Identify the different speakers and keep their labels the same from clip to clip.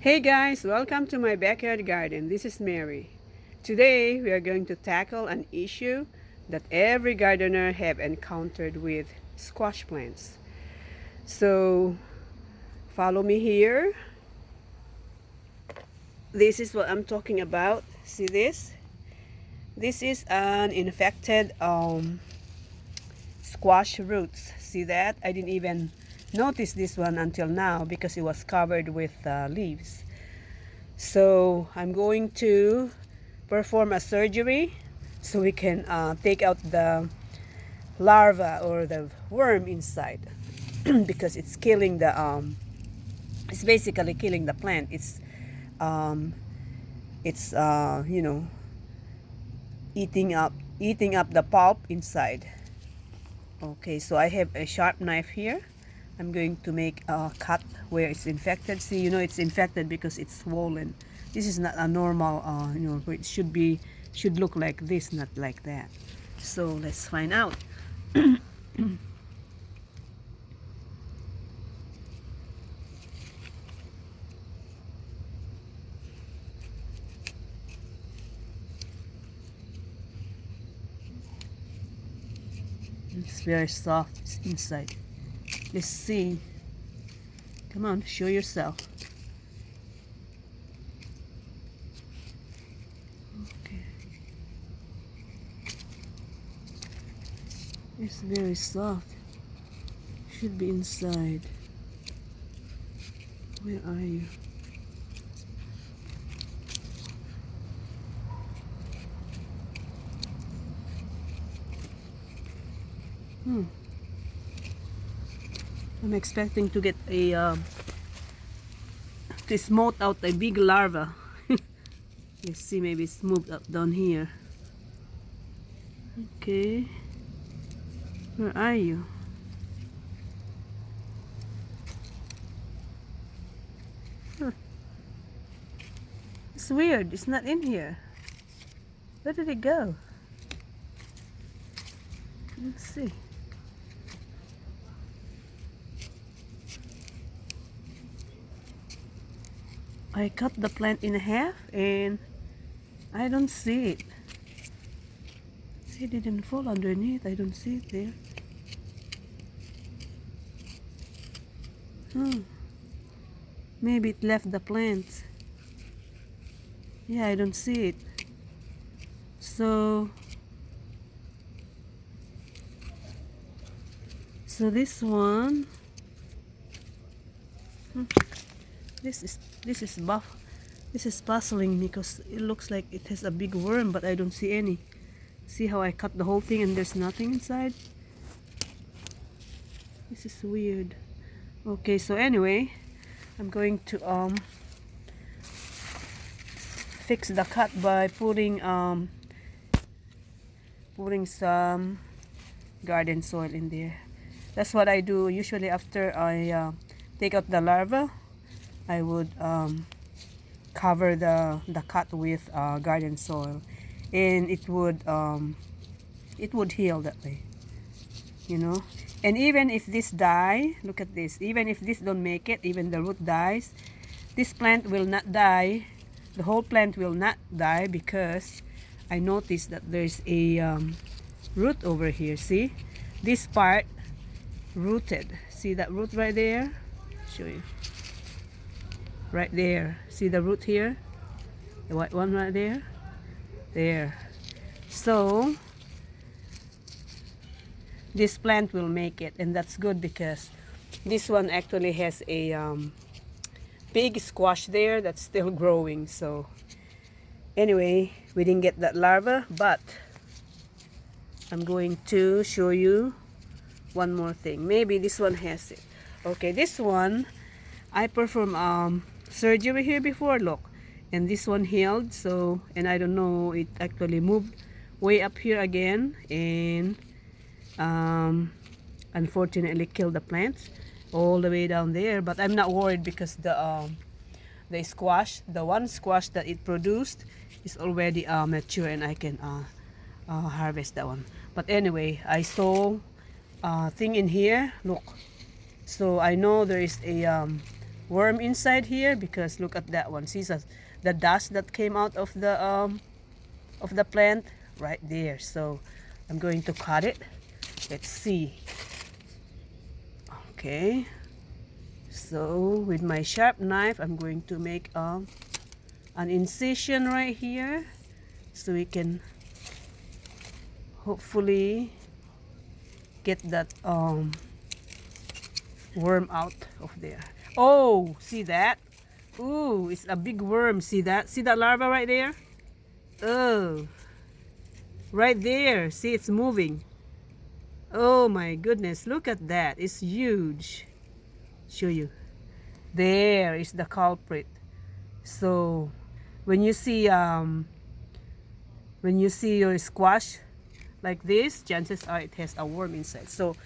Speaker 1: Hey guys, welcome to my backyard garden. This is Mary. Today we are going to tackle an issue that every gardener have encountered with squash plants. So follow me here. This is what I'm talking about. See this? This is an infected squash roots. See that? I didn't even notice this one until now because it was covered with leaves. So I'm going to perform a surgery so we can take out the larva or the worm inside because it's killing the it's basically killing the plant. Um, it's eating up the pulp inside. Okay, so I have a sharp knife here. I'm going to make a cut where it's infected. See, it's infected because it's swollen. This is not a normal, it should look like this, not like that. So let's find out. It's very soft inside. Let's see. Come on, show yourself. Okay. It's very soft. Should be inside. Where are you? I'm expecting to get to smote out a big larva. Let's see, maybe it's moved up down here. Okay. Where are you? Huh. It's weird. It's not in here. Where did it go? Let's see. I cut the plant in half and I don't see it. It didn't fall underneath. I don't see it there. Maybe it left the plant. Yeah, I don't see it. So this one, this is buff. This is puzzling me because it looks like it has a big worm, but I don't see any. See how I cut the whole thing and there's nothing inside? This is weird. Okay, so anyway, I'm going to fix the cut by putting some garden soil in there. That's what I do usually after I take out the larva. I would cover the cut with garden soil, and it would heal that way, And even if this die, look at this. Even if this don't make it, even the root dies, this plant will not die. The whole plant will not die because I noticed that there's a root over here. See, this part rooted. See that root right there? Show you. Right there. See the root here? The white one right there? There. So this plant will make it, and that's good because this one actually has a big squash there that's still growing. So anyway, we didn't get that larva, but I'm going to show you one more thing. Maybe this one has it. Okay, this one I performed surgery here before, look, and this one healed. So, and I don't know, it actually moved way up here again, and unfortunately killed the plants all the way down there. But I'm not worried because the one squash that it produced is already mature, and I can harvest that one. But anyway, I saw thing in here, look. So I know there is a worm inside here, because look at that one. See the dust that came out of the plant right there. So I'm going to cut it. Let's see. Okay, so with my sharp knife I'm going to make an incision right here, so we can hopefully get that worm out of there. Oh, see that? Ooh, it's a big worm. See that? See that larva right there? Oh, right there. See, it's moving. Oh my goodness, look at that. It's huge. Show you. There is the culprit. So when you see your squash like this, chances are it has a worm inside. So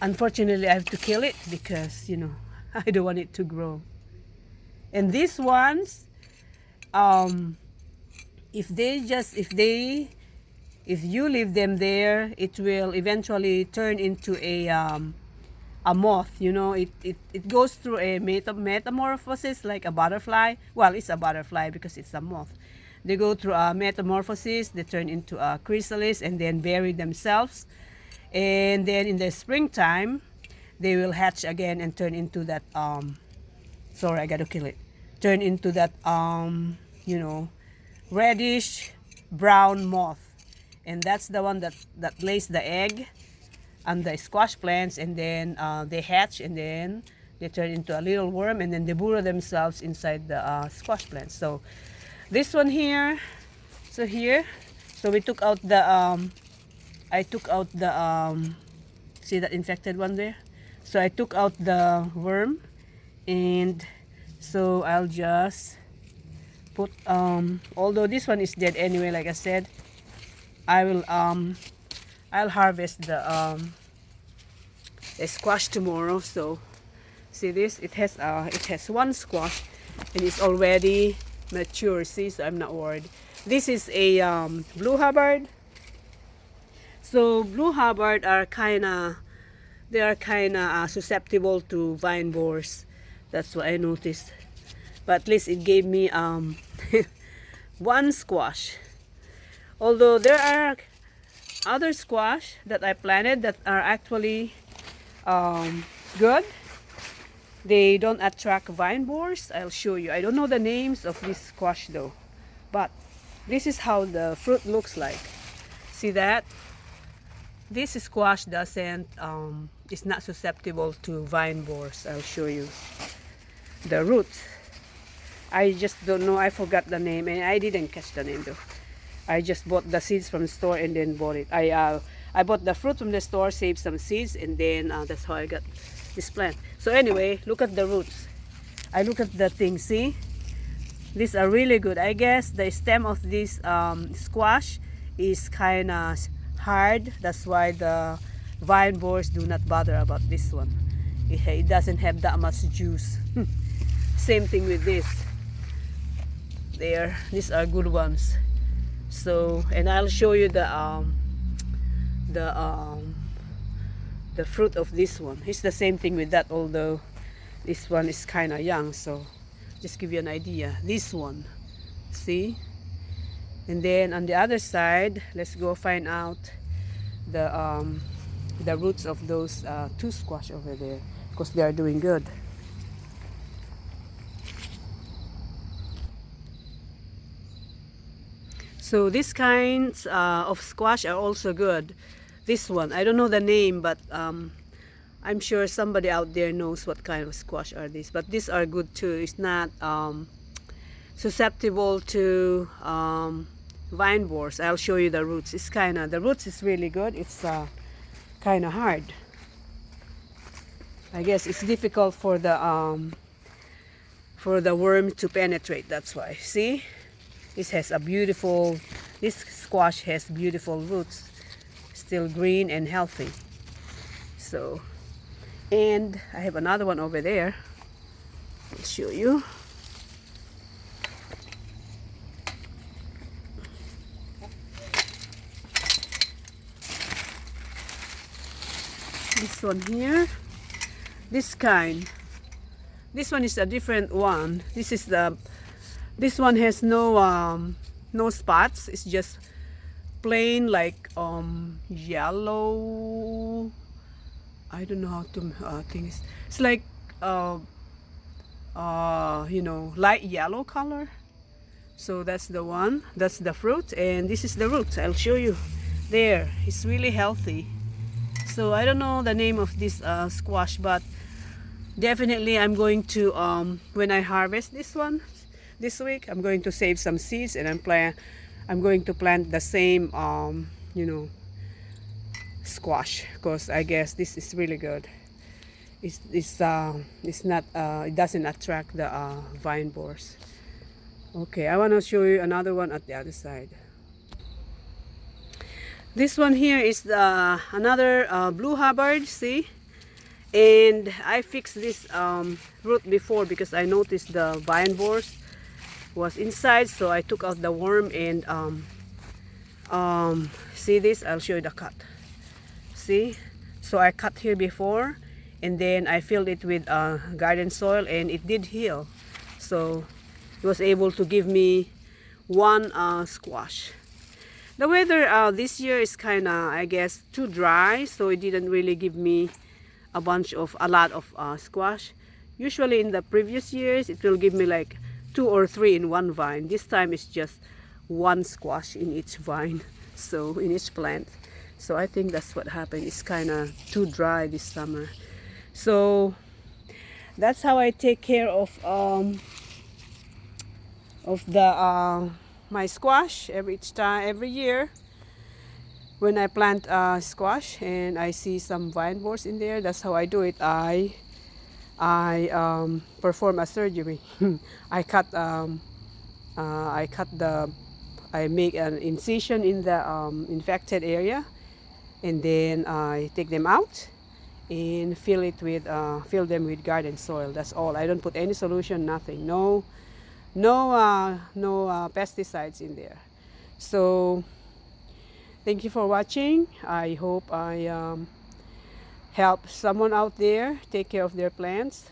Speaker 1: unfortunately I have to kill it because, you know, I don't want it to grow. And these ones, if you leave them there, it will eventually turn into a moth. You know, it goes through a metamorphosis like a butterfly. Well, it's a butterfly because it's a moth. They go through a metamorphosis, they turn into a chrysalis and then bury themselves. And then in the springtime, they will hatch again and turn into that, sorry, I gotta kill it. Turn into that, you know, reddish brown moth. And that's the one that lays the egg on the squash plants, and then they hatch, and then they turn into a little worm, and then they burrow themselves inside the squash plants. So this one here, so we took out the, I took out the, see that infected one there? So I took out the worm, and so I'll just put, although this one is dead anyway, like I said, I will, I'll harvest the squash tomorrow. So see this, it has one squash and it's already mature. See, so I'm not worried. This is a blue Hubbard. So blue Hubbard are they are kinda susceptible to vine borers. That's what I noticed. But at least it gave me one squash. Although there are other squash that I planted that are actually good. They don't attract vine borers. I'll show you. I don't know the names of this squash though, but this is how the fruit looks like. See that? This squash doesn't is not susceptible to vine borers. I'll show you the roots. I just don't know. I forgot the name, and I didn't catch the name though. I just bought the seeds from the store and then bought it. I bought the fruit from the store, saved some seeds, and then that's how I got this plant. So anyway, look at the roots. I look at the thing. See, these are really good. I guess the stem of this squash is kind of hard. That's why the vine borers do not bother about this one. It doesn't have that much juice. Same thing with this. These are good ones. So, and I'll show you the fruit of this one. It's the same thing with that, although this one is kind of young. So just give you an idea. This one, see? And then on the other side, let's go find out the roots of those two squash over there, because they are doing good. So these kinds of squash are also good. This one, I don't know the name, but I'm sure somebody out there knows what kind of squash are these. But these are good too. It's not susceptible to vine borers. I'll show you the roots. It's the roots is really good. It's kind of hard. I guess it's difficult for the worm to penetrate. That's why. See? This squash has beautiful roots, still green and healthy. So, and I have another one over there. I'll show you. This one here, this This one is a different one. This one has no spots. It's just plain like yellow. I don't know how to think. It's like you know, light yellow color. So that's the one. That's the fruit, and this is the root. I'll show you. There, it's really healthy. So I don't know the name of this squash, but definitely I'm going to when I harvest this one this week, I'm going to save some seeds, and I'm going to plant the same you know, squash, because I guess this is really good. It's not it doesn't attract the vine borers. Okay, I want to show you another one at the other side. This one here is another blue Hubbard, see? And I fixed this root before because I noticed the vine borers was inside, so I took out the worm and see this? I'll show you the cut. See? So I cut here before, and then I filled it with garden soil, and it did heal. So it was able to give me one squash. The weather this year is kind of, I guess, too dry, so it didn't really give me a lot of squash. Usually in the previous years, it will give me like 2 or 3 in one vine. This time it's just one squash in each vine, so in each plant. So I think that's what happened. It's kind of too dry this summer. So that's how I take care of the my squash every year. When I plant squash and I see some vine borers in there, that's how I do it. I perform a surgery. I make an incision in the infected area, and then I take them out and fill them with garden soil. That's all. I don't put any solution, nothing. No pesticides in there. So thank you for watching. I hope I help someone out there take care of their plants.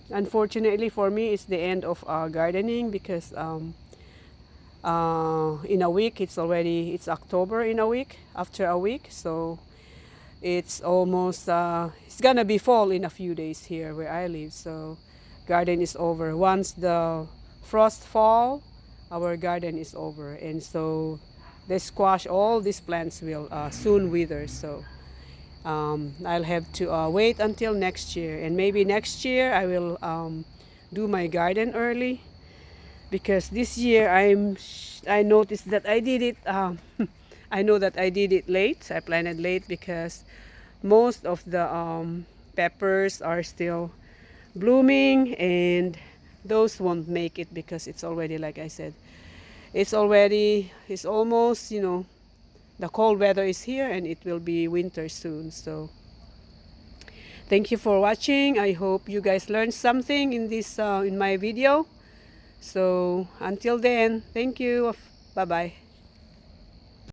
Speaker 1: Unfortunately for me, it's the end of gardening, because in a week it's October. In a week, after a week, so it's almost it's gonna be fall in a few days here where I live. So garden is over. Once the frost fall, our garden is over, and so the squash, all these plants will soon wither. So I'll have to wait until next year, and maybe next year I will do my garden early, because this year I noticed that I did it I know that I did it late. I planted late because most of the peppers are still blooming, and those won't make it because it's already, like I said, it's almost, you know, the cold weather is here and it will be winter soon. So thank you for watching. I hope you guys learned something in this in my video. So until then, thank you. Bye bye.